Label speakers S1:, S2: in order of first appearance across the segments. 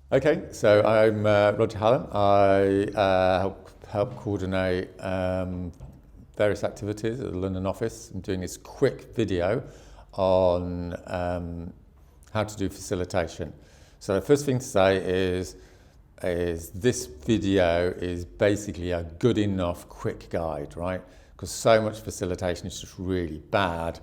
S1: Okay, so I'm Roger Hallam. I help coordinate various activities at the London office. I'm doing this quick video on how to do facilitation. So the first thing to say is this video is basically a good enough quick guide, right? Because so much facilitation is just really bad,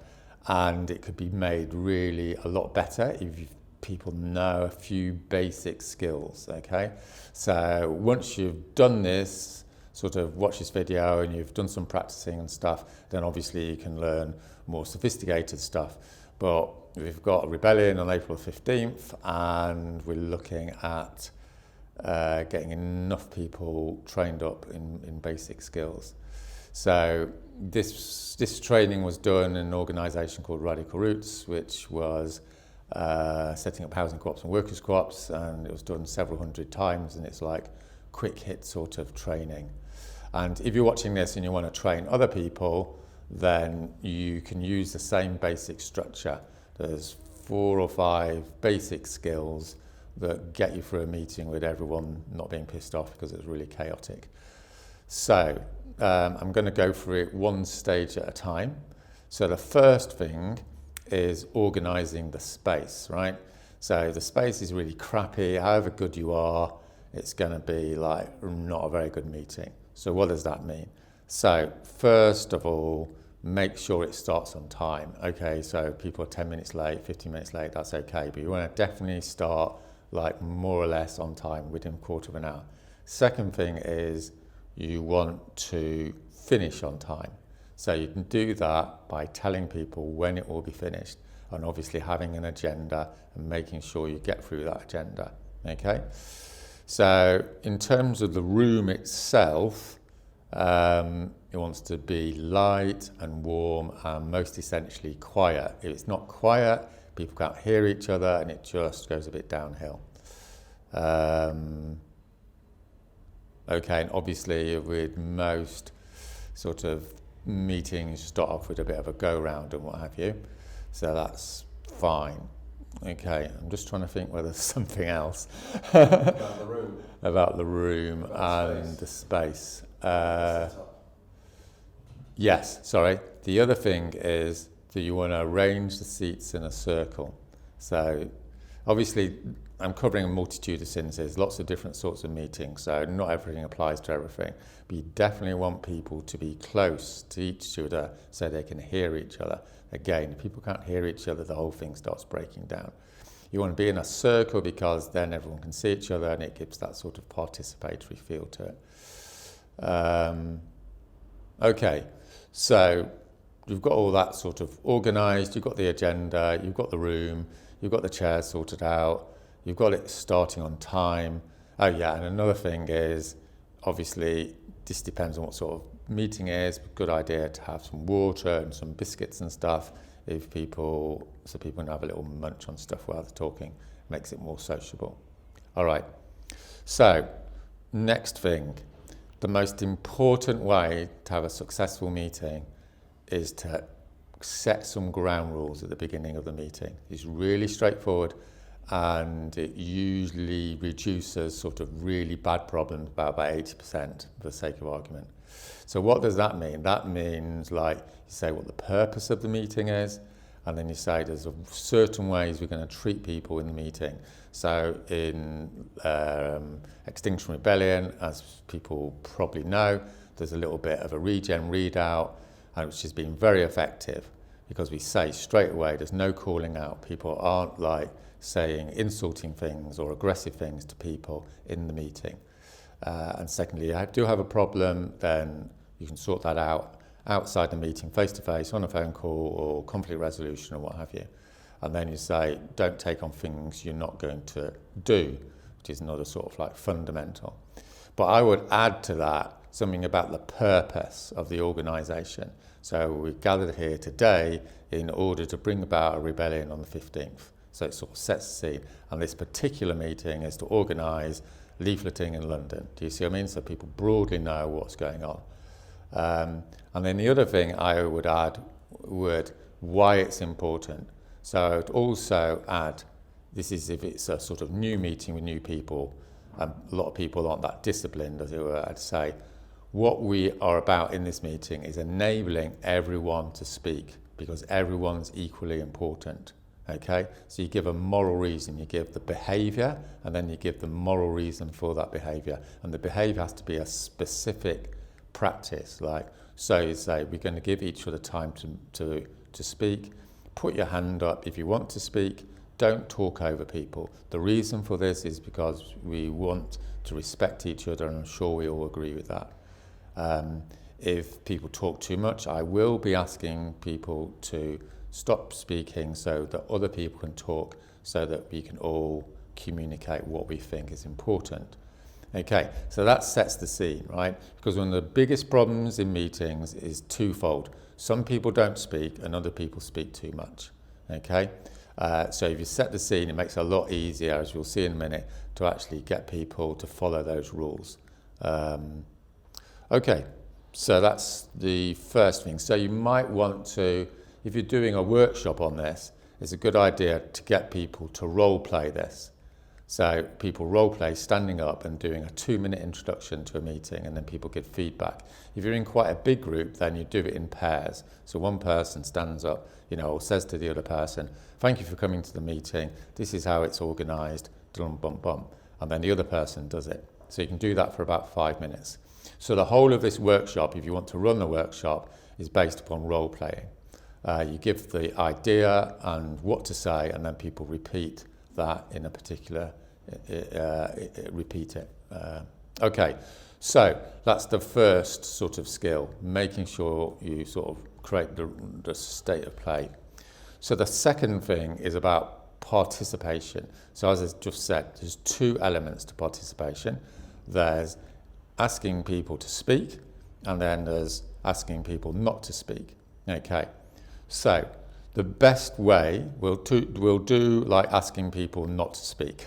S1: and it could be made really a lot better if people know a few basic skills, okay? So once you've done this, sort of watch this video and you've done some practicing and stuff, then obviously you can learn more sophisticated stuff. But we've got a rebellion on April 15th, and we're looking at getting enough people trained up in basic skills. So this training was done in an organisation called Radical Roots, which was setting up housing co-ops and workers co-ops, and it was done several hundred times, and it's like quick hit sort of training. And if you're watching this and you want to train other people, then you can use the same basic structure. There's 4 or 5 basic skills that get you through a meeting with everyone not being pissed off because it's really chaotic. So I'm going to go through it one stage at a time. So the first thing is organising the space, right? So the space is really crappy. However good you are, it's going to be like not a very good meeting. So what does that mean? So first of all, make sure it starts on time. Okay, so people are 10 minutes late, 15 minutes late, that's okay. But you want to definitely start like more or less on time, within a quarter of an hour. Second thing is you want to finish on time. So you can do that by telling people when it will be finished, and obviously having an agenda and making sure you get through that agenda, okay? So in terms of the room itself, it wants to be light and warm and most essentially quiet. If it's not quiet, people can't hear each other and it just goes a bit downhill. Okay, and obviously with most sort of meetings start off with a bit of a go round and what have you, so that's fine. Okay, I'm just trying to think whether there's something else
S2: About the room.
S1: about the room
S2: About
S1: and
S2: space.
S1: the space. Yes, sorry. The other thing is that you want to arrange the seats in a circle. So obviously I'm covering a multitude of sins. There's lots of different sorts of meetings, so not everything applies to everything. But you definitely want people to be close to each other so they can hear each other. Again, if people can't hear each other, the whole thing starts breaking down. You want to be in a circle because then everyone can see each other and it gives that sort of participatory feel to it. Okay, so you've got all that sort of organised, you've got the agenda, you've got the room, you've got the chairs sorted out, you've got it starting on time. Oh yeah, and another thing is, obviously, this depends on what sort of meeting it is, but good idea to have some water and some biscuits and stuff so people can have a little munch on stuff while they're talking. Makes it more sociable. All right, so next thing, the most important way to have a successful meeting is to set some ground rules at the beginning of the meeting. It's really straightforward, and it usually reduces sort of really bad problems by about 80% for the sake of argument. So what does that mean? That means, like, you say what the purpose of the meeting is, and then you say there's certain ways we're going to treat people in the meeting. So in Extinction Rebellion, as people probably know, there's a little bit of a regen readout, which has been very effective because we say straight away there's no calling out. People aren't like saying insulting things or aggressive things to people in the meeting. And secondly, if you do have a problem, then you can sort that out outside the meeting, face-to-face, on a phone call or conflict resolution or what have you. And then you say, don't take on things you're not going to do, which is another sort of like fundamental. But I would add to that something about the purpose of the organisation. So we gathered here today in order to bring about a rebellion on the 15th. So it sort of sets the scene. And this particular meeting is to organise leafleting in London. Do you see what I mean? So people broadly know what's going on. And then the other thing I would add would why it's important. So I would also add this is if it's a sort of new meeting with new people, a lot of people aren't that disciplined, as it were, I'd say. What we are about in this meeting is enabling everyone to speak, because everyone's equally important, okay? So you give a moral reason, you give the behaviour, and then you give the moral reason for that behaviour. And the behaviour has to be a specific practice, like, so you say, we're going to give each other time to speak. Put your hand up if you want to speak. Don't talk over people. The reason for this is because we want to respect each other, and I'm sure we all agree with that. If people talk too much, I will be asking people to stop speaking so that other people can talk, so that we can all communicate what we think is important. Okay, so that sets the scene, right? Because one of the biggest problems in meetings is twofold. Some people don't speak and other people speak too much, okay? So if you set the scene, it makes it a lot easier, as we'll see in a minute, to actually get people to follow those rules. Okay, so that's the first thing. So you might want to, if you're doing a workshop on this, it's a good idea to get people to role play this. So people role play standing up and doing a 2-minute introduction to a meeting, and then people give feedback. If you're in quite a big group, then you do it in pairs. So one person stands up, or says to the other person, thank you for coming to the meeting. This is how it's organised, dum bum bum. And then the other person does it. So you can do that for about 5 minutes. So the whole of this workshop, if you want to run the workshop, is based upon role playing. You give the idea and what to say, and then people repeat that in a particular, repeat it. Okay, so that's the first sort of skill, making sure you sort of create the state of play. So the second thing is about participation. So as I just said, there's 2 elements to participation. There's asking people to speak, and then there's asking people not to speak. Okay, so the best way we'll do like asking people not to speak.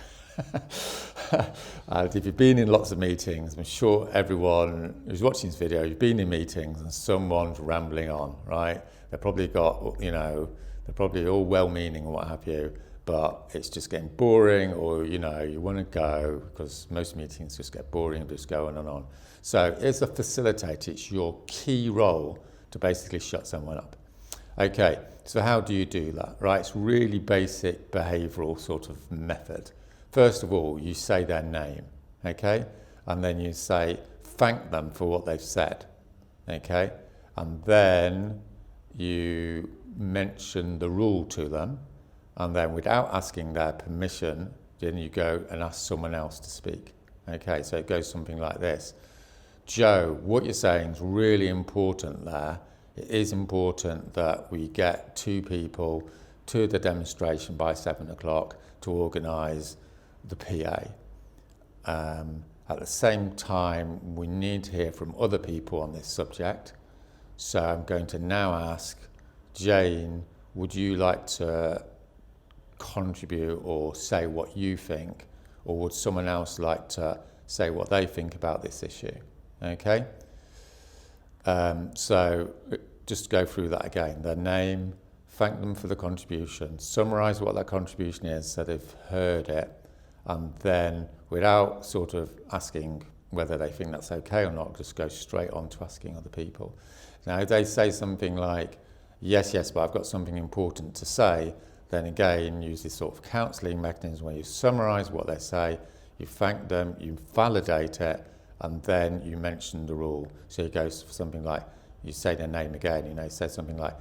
S1: And if you've been in lots of meetings, I'm sure everyone who's watching this video, you've been in meetings and someone's rambling on, right? They've probably got, they're probably all well-meaning and what have you, but it's just getting boring, or, you want to go, because most meetings just get boring and just go on and on. So as a facilitator, it's your key role to basically shut someone up. Okay, so how do you do that, right? It's really basic behavioural sort of method. First of all, you say their name, okay? And then you say, thank them for what they've said, okay? And then you mention the rule to them, and then without asking their permission, then you go and ask someone else to speak. Okay, so it goes something like this. Joe, what you're saying is really important there. It is important that we get 2 people to the demonstration by 7 o'clock to organise the PA. At the same time, we need to hear from other people on this subject. So I'm going to now ask Jane, would you like to contribute or say what you think, or would someone else like to say what they think about this issue? Okay, so just go through that again. Their name, thank them for the contribution, summarise what that contribution is so they've heard it, and then without sort of asking whether they think that's okay or not, just go straight on to asking other people. Now if they say something like, yes, but I've got something important to say, then again use this sort of counselling mechanism where you summarise what they say, you thank them, you validate it, and then you mention the rule. So it goes for something like, you say their name again, you say something like,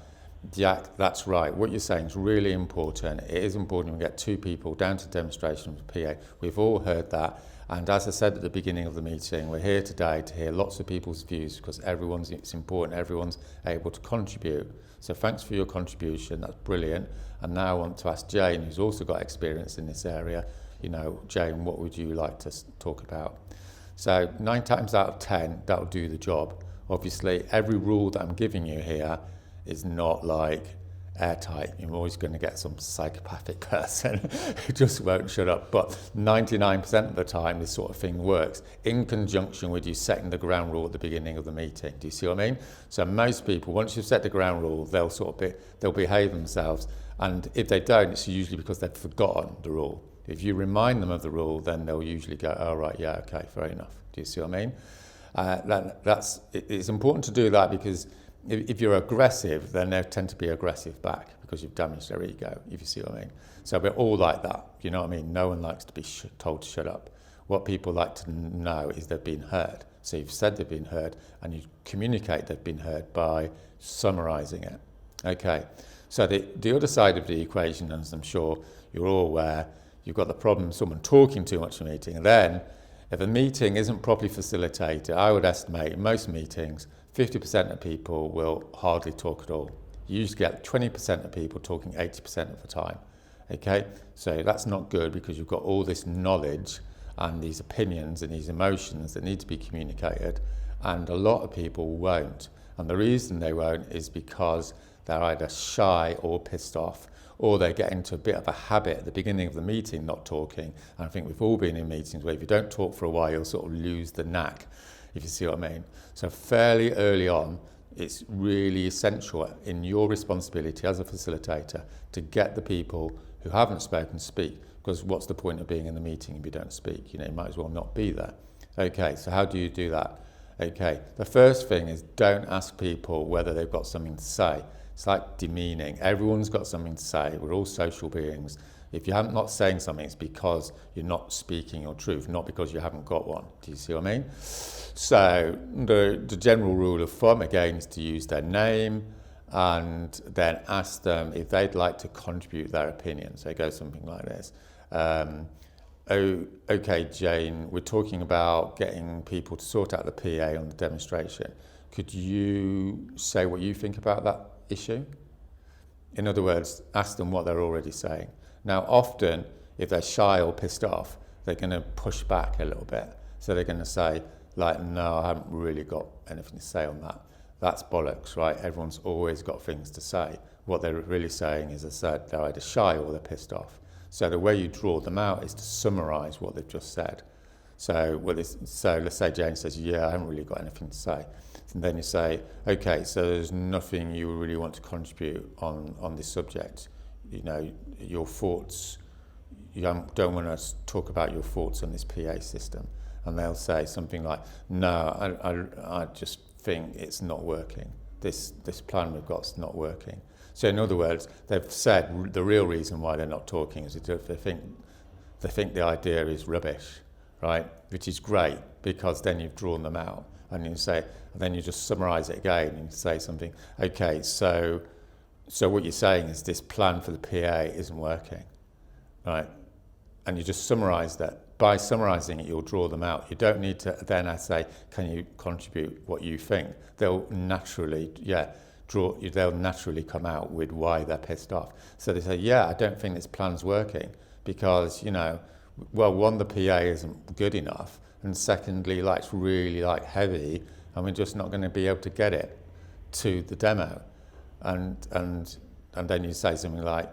S1: Jack, that's right, what you're saying is really important. It is important we get 2 people down to demonstration with PA. We've all heard that, and as I said at the beginning of the meeting, we're here today to hear lots of people's views, because it's important, everyone's able to contribute. So thanks for your contribution, that's brilliant. And now I want to ask Jane, who's also got experience in this area, Jane, what would you like to talk about? So 9 times out of 10, that'll do the job. Obviously, every rule that I'm giving you here is not like airtight. You're always going to get some psychopathic person who just won't shut up. But 99% of the time, this sort of thing works in conjunction with you setting the ground rule at the beginning of the meeting. Do you see what I mean? So most people, once you've set the ground rule, they'll behave themselves, And if they don't, it's usually because they've forgotten the rule. If you remind them of the rule, then they'll usually go, oh, right, yeah, okay, fair enough. Do you see what I mean? It's important to do that because if you're aggressive, then they tend to be aggressive back because you've damaged their ego, if you see what I mean. So we're all like that, you know what I mean? No one likes to be told to shut up. What people like to know is they've been heard. So you've said they've been heard and you communicate they've been heard by summarising it. Okay, so the other side of the equation, as I'm sure you're all aware, you've got the problem of someone talking too much in a meeting. And then if a meeting isn't properly facilitated, I would estimate in most meetings, 50% of people will hardly talk at all. You usually get 20% of people talking 80% of the time. Okay, so that's not good because you've got all this knowledge and these opinions and these emotions that need to be communicated, and a lot of people won't. And the reason they won't is because they're either shy or pissed off, or they get into a bit of a habit at the beginning of the meeting not talking. And I think we've all been in meetings where if you don't talk for a while, you'll sort of lose the knack, if you see what I mean. So fairly early on, it's really essential in your responsibility as a facilitator to get the people who haven't spoken to speak, because what's the point of being in the meeting if you don't speak? You know, you might as well not be there. Okay, so how do you do that? Okay, the first thing is don't ask people whether they've got something to say. It's like demeaning. Everyone's got something to say. We're all social beings. If you're not saying something, it's because you're not speaking your truth, not because you haven't got one. Do you see what I mean? So the general rule of thumb, again, is to use their name and then ask them if they'd like to contribute their opinion. So it goes something like this. Okay, Jane, we're talking about getting people to sort out the PA on the demonstration. Could you say what you think about that issue? In other words, ask them what they're already saying. Now, often, if they're shy or pissed off, they're going to push back a little bit. So they're going to say, like, no, I haven't really got anything to say on that. That's bollocks, right? Everyone's always got things to say. What they're really saying is, as I said, they're either shy or they're pissed off. So the way you draw them out is to summarise what they've just said. So let's say Jane says, yeah, I haven't really got anything to say. And then you say, okay, so there's nothing you really want to contribute on this subject. You know, your thoughts, you don't want to talk about your thoughts on this PA system. And they'll say something like, no, I just think it's not working. This plan we've got is not working. So in other words, they've said the real reason why they're not talking is they think the idea is rubbish, right? Which is great because then you've drawn them out, and then you just summarise it again and say something. Okay, so what you're saying is this plan for the PA isn't working, right? And you just summarise that. By summarising it, you'll draw them out. You don't need to then say, can you contribute what you think? They'll naturally, they'll naturally come out with why they're pissed off. So they say, yeah, I don't think this plan's working because, you know, well, one, the PA isn't good enough, and secondly, like, it's really like heavy, and we're just not going to be able to get it to the demo. And then you say something like,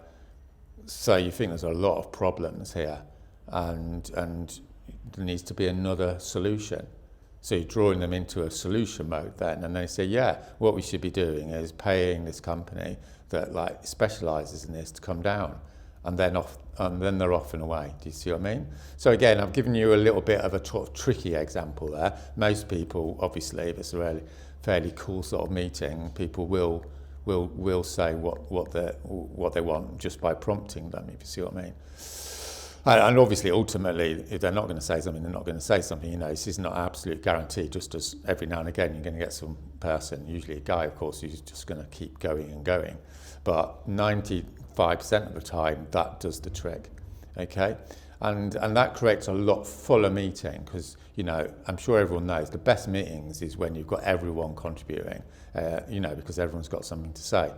S1: so you think there's a lot of problems here, and there needs to be another solution. So you're drawing them into a solution mode then, and they say, yeah, what we should be doing is paying this company that like specialises in this to come down, and then they're off and away. Do you see what I mean? So again, I've given you a little bit of a tricky example there. Most people, obviously, if it's a really fairly cool sort of meeting, people will say what they want just by prompting them, if you see what I mean. And obviously, ultimately, if they're not going to say something, they're not going to say something. You know, this is not an absolute guarantee. Just as every now and again, you're going to get some person, usually a guy, of course, who's just going to keep going and going. But 95% of the time, that does the trick. Okay, and that creates a lot fuller meeting because, you know, I'm sure everyone knows the best meetings is when you've got everyone contributing. You know, because everyone's got something to say.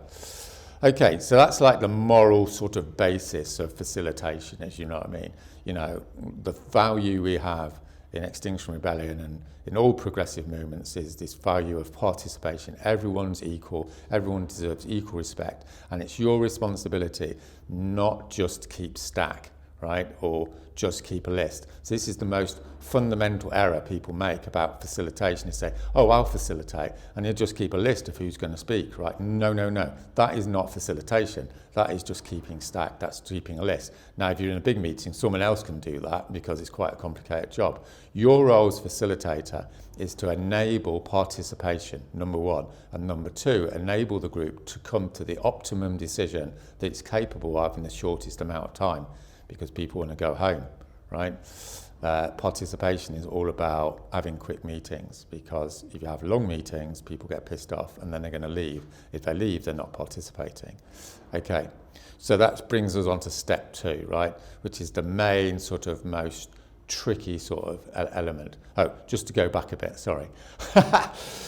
S1: Okay, so that's like the moral sort of basis of facilitation, as you know what I mean. You know, the value we have in Extinction Rebellion and in all progressive movements is this value of participation. Everyone's equal, everyone deserves equal respect, and it's your responsibility not just to keep stack, right? Or just keep a list. So this is the most fundamental error people make about facilitation, is say, oh, I'll facilitate, and you just keep a list of who's going to speak, right? No, no, no. That is not facilitation. That is just keeping stacked. That's keeping a list. Now, if you're in a big meeting, someone else can do that because it's quite a complicated job. Your role as facilitator is to enable participation, number one, and number two, enable the group to come to the optimum decision that it's capable of in the shortest amount of time, because people want to go home, right? Participation is all about having quick meetings, because if you have long meetings, people get pissed off and then they're going to leave. If they leave, they're not participating. Okay, so that brings us on to step two, right? Which is the main sort of most tricky sort of element. Oh, just to go back a bit, sorry.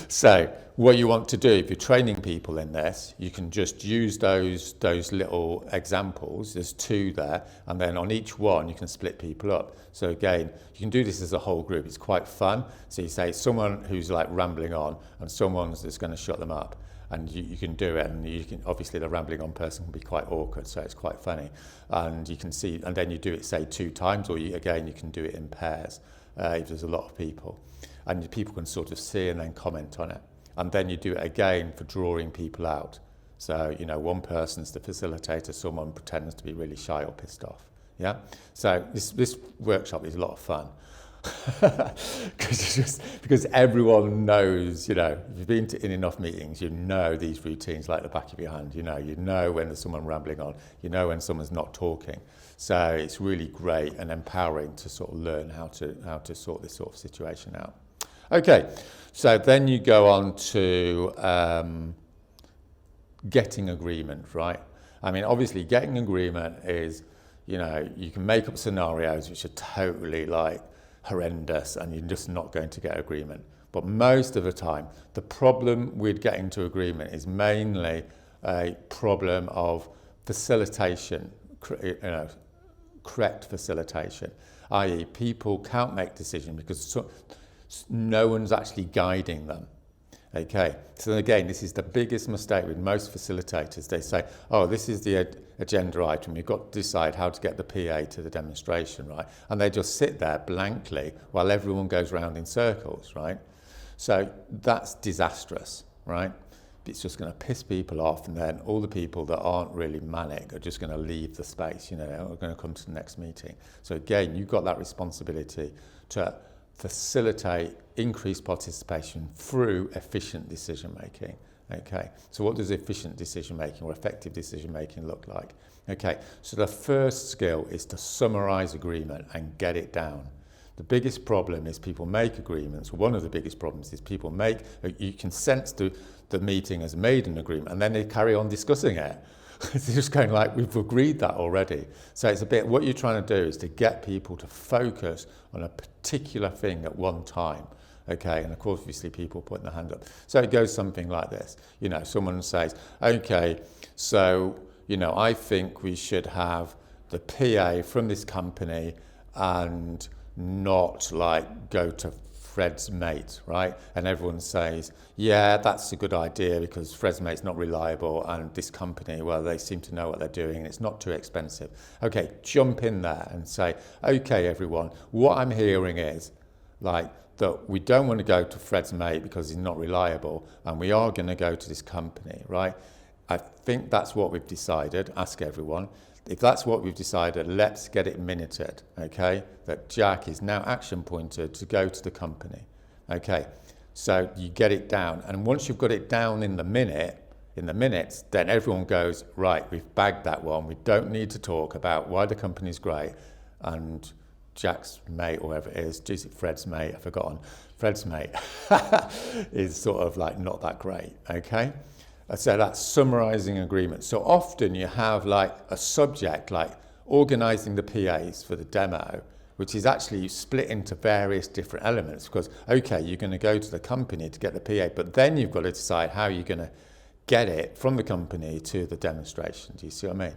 S1: So what you want to do, if you're training people in this, you can just use those little examples. There's two there, and then on each one you can split people up. So again, you can do this as a whole group. It's quite fun. So you say someone who's like rambling on and someone's that's going to shut them up. And you can do it, and you can, obviously the rambling on person can be quite awkward, so it's quite funny. And you can see, and then you do it say 2 times, or you can do it in pairs if there's a lot of people. And people can sort of see and then comment on it. And then you do it again for drawing people out. So, one person's the facilitator, someone pretends to be really shy or pissed off. Yeah? So this workshop is a lot of fun. because everyone knows, if you've been in enough meetings, you know these routines like the back of your hand. You know when there's someone rambling on, when someone's not talking. So it's really great and empowering to sort of learn how to sort this sort of situation out. Okay, so then you go on to getting agreement, right? I mean, obviously getting agreement is, you can make up scenarios which are totally like horrendous and you're just not going to get agreement. But most of the time, the problem with getting to agreement is mainly a problem of facilitation, correct facilitation, i.e. people can't make decisions because no one's actually guiding them. Okay, so again, this is the biggest mistake with most facilitators. They say, oh, this is the agenda item. You've got to decide how to get the PA to the demonstration, right? And they just sit there blankly while everyone goes round in circles, right? So that's disastrous, right? It's just going to piss people off, and then all the people that aren't really manic are just going to leave the space, are going to come to the next meeting. So again, you've got that responsibility to facilitate increased participation through efficient decision making. Okay, so what does efficient decision making or effective decision making look like? Okay, so the first skill is to summarize agreement and get it down. The biggest problem is people make agreements. One of the biggest problems is people you can sense the meeting has made an agreement and then they carry on discussing it. It's just going like, we've agreed that already. So it's a bit, what you're trying to do is to get people to focus on a particular thing at one time. Okay, and of course, obviously people putting their hand up. So it goes something like this. Someone says, okay, so, I think we should have the PA from this company and not like go to Fred's mate, right? And everyone says, yeah, that's a good idea because Fred's mate's not reliable and this company, well, they seem to know what they're doing and it's not too expensive. Okay, jump in there and say, okay, everyone, what I'm hearing is like that we don't want to go to Fred's mate because he's not reliable and we are going to go to this company, right? I think that's what we've decided. Ask everyone. If that's what we've decided, let's get it minuted, okay? That Jack is now action pointed to go to the company, okay? So you get it down, and once you've got it down in the minutes, then everyone goes, right, we've bagged that one. We don't need to talk about why the company's great, and Jack's mate, or whoever it is, Fred's mate, I've forgotten, Fred's mate is sort of like not that great, okay? So that's summarizing agreement. So often you have like a subject like organizing the PAs for the demo, which is actually split into various different elements because, okay, you're going to go to the company to get the PA, but then you've got to decide how you're going to get it from the company to the demonstration. Do you see what I mean?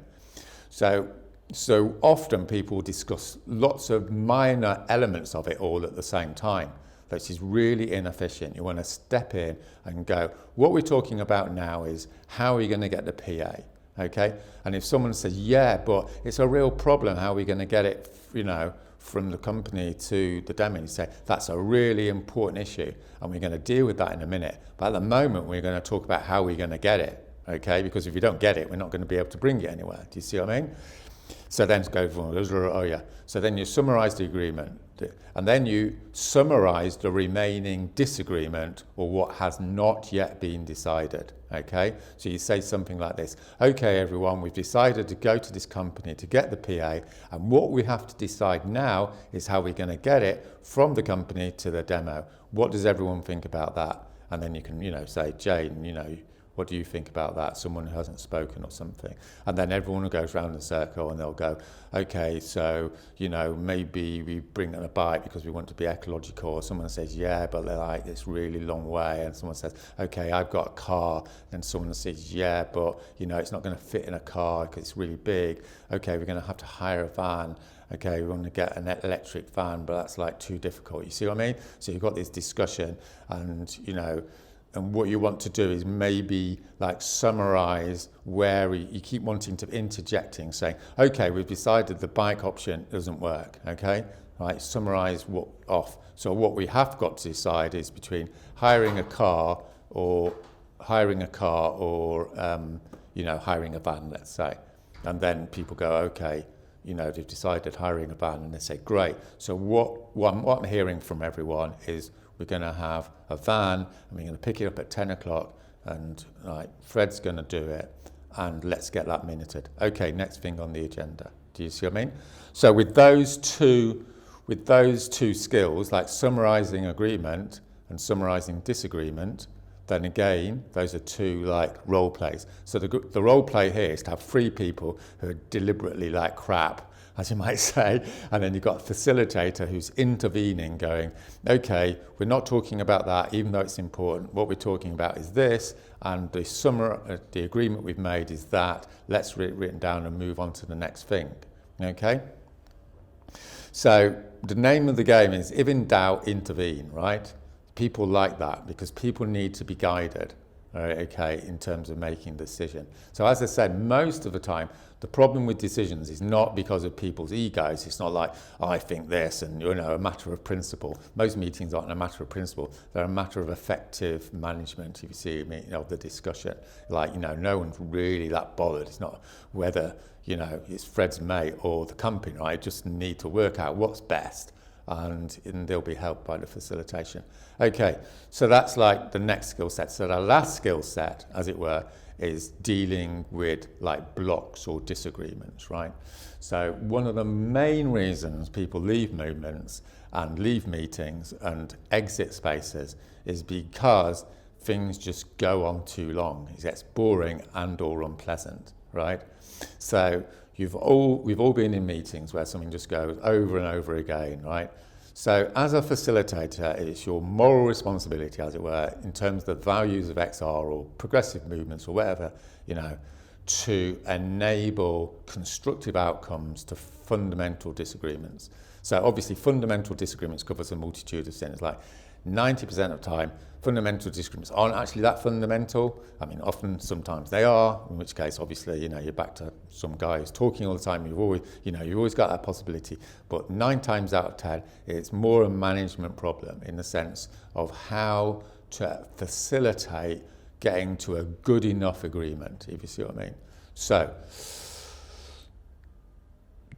S1: So often people discuss lots of minor elements of it all at the same time. Which is really inefficient. You want to step in and go, what we're talking about now is how are you going to get the PA? okay? And if someone says, yeah, but it's a real problem, how are we going to get it, from the company to the demo? You say, that's a really important issue, and we're going to deal with that in a minute. But at the moment, we're going to talk about how we're going to get it, okay? Because if you don't get it, we're not going to be able to bring it anywhere. Do you see what I mean? So then go for, oh yeah. So then you summarize the agreement, and then you summarize the remaining disagreement or what has not yet been decided, okay? So you say something like this: okay, everyone, we've decided to go to this company to get the PA, and what we have to decide now is how we're going to get it from the company to the demo. What does everyone think about that? And then you can, say, Jane, what do you think about that? Someone who hasn't spoken or something. And then everyone will go around the circle and they'll go, okay, so, maybe we bring in a bike because we want to be ecological. Or someone says, yeah, but they're like, it's really long way. And someone says, okay, I've got a car. And someone says, yeah, but, it's not going to fit in a car because it's really big. Okay, we're going to have to hire a van. Okay, we want to get an electric van, but that's like too difficult. You see what I mean? So you've got this discussion and, and what you want to do is maybe like summarize where you keep wanting to interjecting, saying, okay, we've decided the bike option doesn't work, okay? Right, summarize what off. So what we have got to decide is between hiring a car or hiring a van, let's say. And then people go, okay, they've decided hiring a van, and they say, great. So what I'm hearing from everyone is, we're going to have a van, and we're going to pick it up at 10 o'clock, and Fred's going to do it, and let's get that minuted. Okay, next thing on the agenda. Do you see what I mean? So with those two skills, like summarising agreement and summarising disagreement, then again, those are two like role plays. So the role play here is to have three people who are deliberately like crap, as you might say, and then you've got a facilitator who's intervening, going, okay, we're not talking about that, even though it's important. What we're talking about is this, and the agreement we've made is that. Let's get it written down and move on to the next thing, okay? So the name of the game is, if in doubt, intervene, right? People like that because people need to be guided, okay, in terms of making a decision. So as I said, most of the time, the problem with decisions is not because of people's egos. It's not like, I think this and, a matter of principle. Most meetings aren't a matter of principle. They're a matter of effective management, if you see the discussion. Like, no one's really that bothered. It's not whether, it's Fred's mate or the company, right? Just need to work out what's best. And they'll be helped by the facilitation. Okay, so that's like the next skill set. So the last skill set, as it were, is dealing with like blocks or disagreements, right? So one of the main reasons people leave movements and leave meetings and exit spaces is because things just go on too long. It gets boring and or unpleasant, right? So we've all been in meetings where something just goes over and over again, right? So as a facilitator, it's your moral responsibility, as it were, in terms of the values of XR or progressive movements or whatever, to enable constructive outcomes to fundamental disagreements. So obviously fundamental disagreements covers a multitude of things. Like 90% of the time, fundamental disagreements aren't actually that fundamental. I mean, often, sometimes they are, in which case, obviously, you're back to some guy who's talking all the time. You've always got that possibility. But 9 times out of 10, it's more a management problem in the sense of how to facilitate getting to a good enough agreement, if you see what I mean. So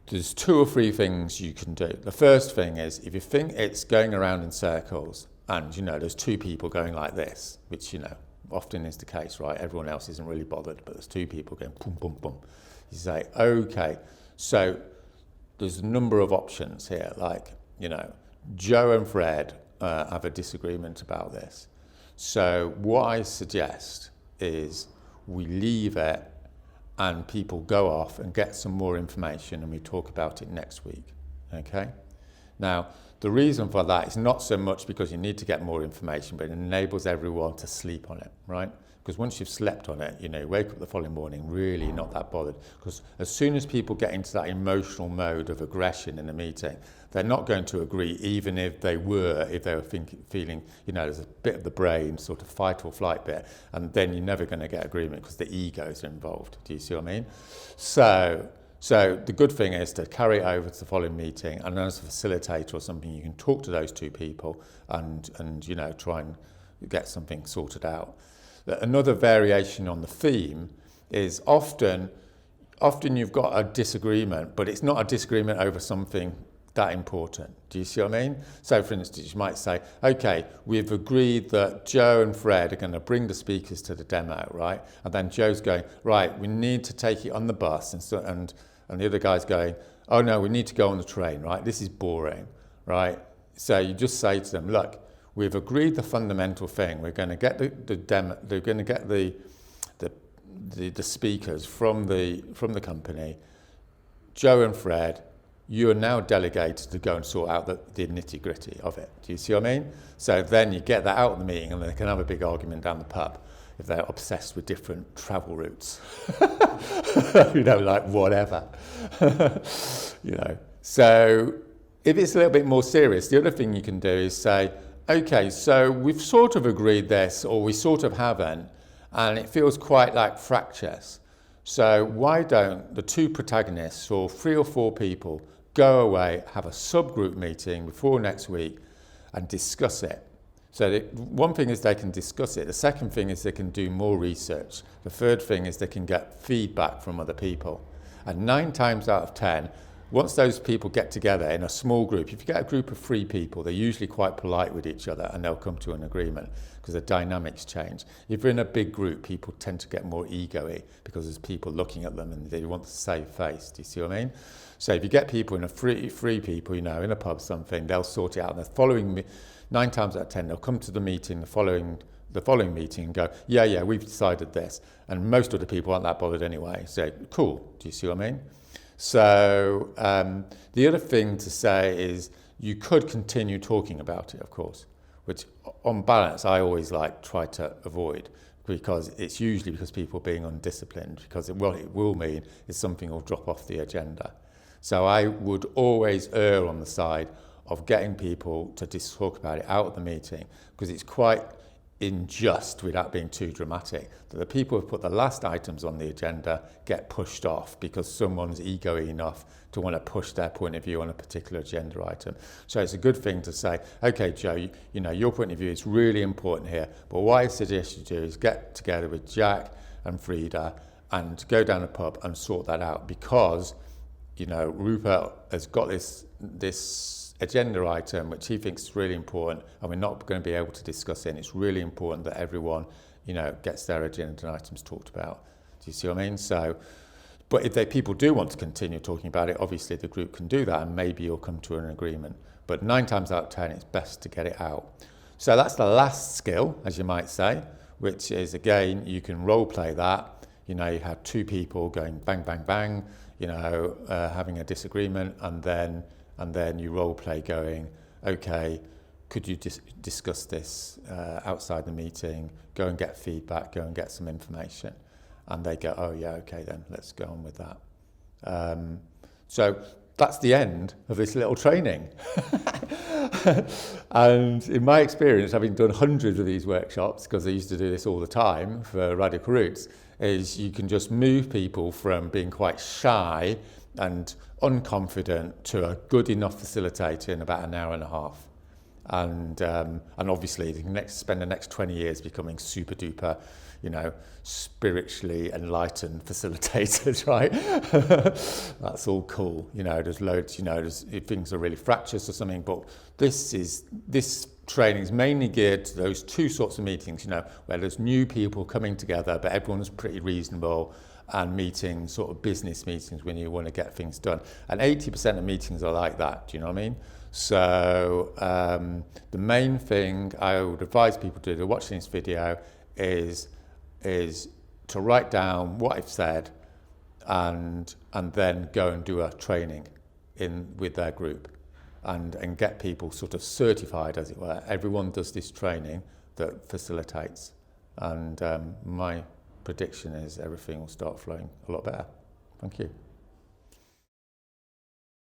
S1: there's 2 or 3 things you can do. The first thing is, if you think it's going around in circles, and there's 2 people going like this, which often is the case, right? Everyone else isn't really bothered, but there's 2 people going boom, boom, boom. You say, okay, so there's a number of options here. Like, Joe and Fred have a disagreement about this. So what I suggest is we leave it and people go off and get some more information, and we talk about it next week, okay? Now, the reason for that is not so much because you need to get more information, but it enables everyone to sleep on it, right? Because once you've slept on it, you know, you wake up the following morning really not that bothered. Because as soon as people get into that emotional mode of aggression in a meeting, they're not going to agree, even if they were feeling, you know, there's a bit of the brain, sort of fight or flight bit, and then you're never going to get agreement because the egos are involved. Do you see what I mean? So the good thing is to carry it over to the following meeting, and as a facilitator or something, you can talk to those two people and you know, try and get something sorted out. Another variation on the theme is often you've got a disagreement, but it's not a disagreement over something that important. Do you see what I mean? So for instance, you might say, okay, we've agreed that Joe and Fred are going to bring the speakers to the demo, right? And then Joe's going, right, we need to take it on the bus, and the other guy's going, oh no, we need to go on the train, right? This is boring, right? So you just say to them, look, we've agreed the fundamental thing. We're going to get the demo. They're going to get the speakers from the company. Joe and Fred, you are now delegated to go and sort out the nitty-gritty of it. Do you see what I mean? So then you get that out of the meeting, and they can have a big argument down the pub if they're obsessed with different travel routes. You know, like whatever. You know. So if it's a little bit more serious, the other thing you can do is say, okay, so we've sort of agreed this, or we sort of haven't, and it feels quite like fractious. So why don't the two protagonists, or 3 or 4 people, go away, have a subgroup meeting before next week and discuss it? So one thing is they can discuss it. The second thing is they can do more research. The third thing is they can get feedback from other people. And 9 times out of 10, once those people get together in a small group, if you get a group of 3 people, they're usually quite polite with each other and they'll come to an agreement because the dynamics change. If you're in a big group, people tend to get more ego-y because there's people looking at them and they want to save face. Do you see what I mean? So if you get people in a three people, you know, in a pub something, they'll sort it out. And the following 9 times out of 10, they'll come to the meeting, the following meeting and go, yeah, we've decided this. And most of the people aren't that bothered anyway. So cool. Do you see what I mean? So the other thing to say is you could continue talking about it, of course, which on balance I always try to avoid, because it's usually because people are being undisciplined, because what it will mean is something will drop off the agenda. So I would always err on the side of getting people to just talk about it out of the meeting, because it's quite unjust, without being too dramatic, that the people who put the last items on the agenda get pushed off because someone's ego enough to want to push their point of view on a particular agenda item. So it's a good thing to say, okay, Joe, you know, your point of view is really important here, but what I suggest you do is get together with Jack and Frida and go down a pub and sort that out, because, you know, Rupert has got this agenda item which he thinks is really important, and we're not going to be able to discuss it, and it's really important that everyone, you know, gets their agenda items talked about. Do you see what I mean? So, but if people do want to continue talking about it, obviously the group can do that, and maybe you'll come to an agreement. But 9 times out of 10, it's best to get it out. So that's the last skill, as you might say, which is, again, you can role play that. You know, you have 2 people going bang, bang, bang, you know, having a disagreement, and then you role play going, okay, could you discuss this outside the meeting, go and get feedback, go and get some information. And they go, oh yeah, okay then, let's go on with that. So that's the end of this little training. And in my experience, having done hundreds of these workshops, because I used to do this all the time for Radical Roots, is you can just move people from being quite shy and unconfident to a good enough facilitator in about an hour and a half. And obviously you can spend the next 20 years becoming super duper, you know, spiritually enlightened facilitators, right? That's all cool. You know, there's loads, you know, if things are really fractious or something, but this training is mainly geared to those 2 sorts of meetings, you know, where there's new people coming together, but everyone's pretty reasonable, and meetings, sort of business meetings when you want to get things done. And 80% of meetings are like that, do you know what I mean? So the main thing I would advise people to do watching this video is to write down what I've said and then go and do a training with their group and get people sort of certified, as it were. Everyone does this training that facilitates. And my prediction is everything will start flowing a lot better. Thank you.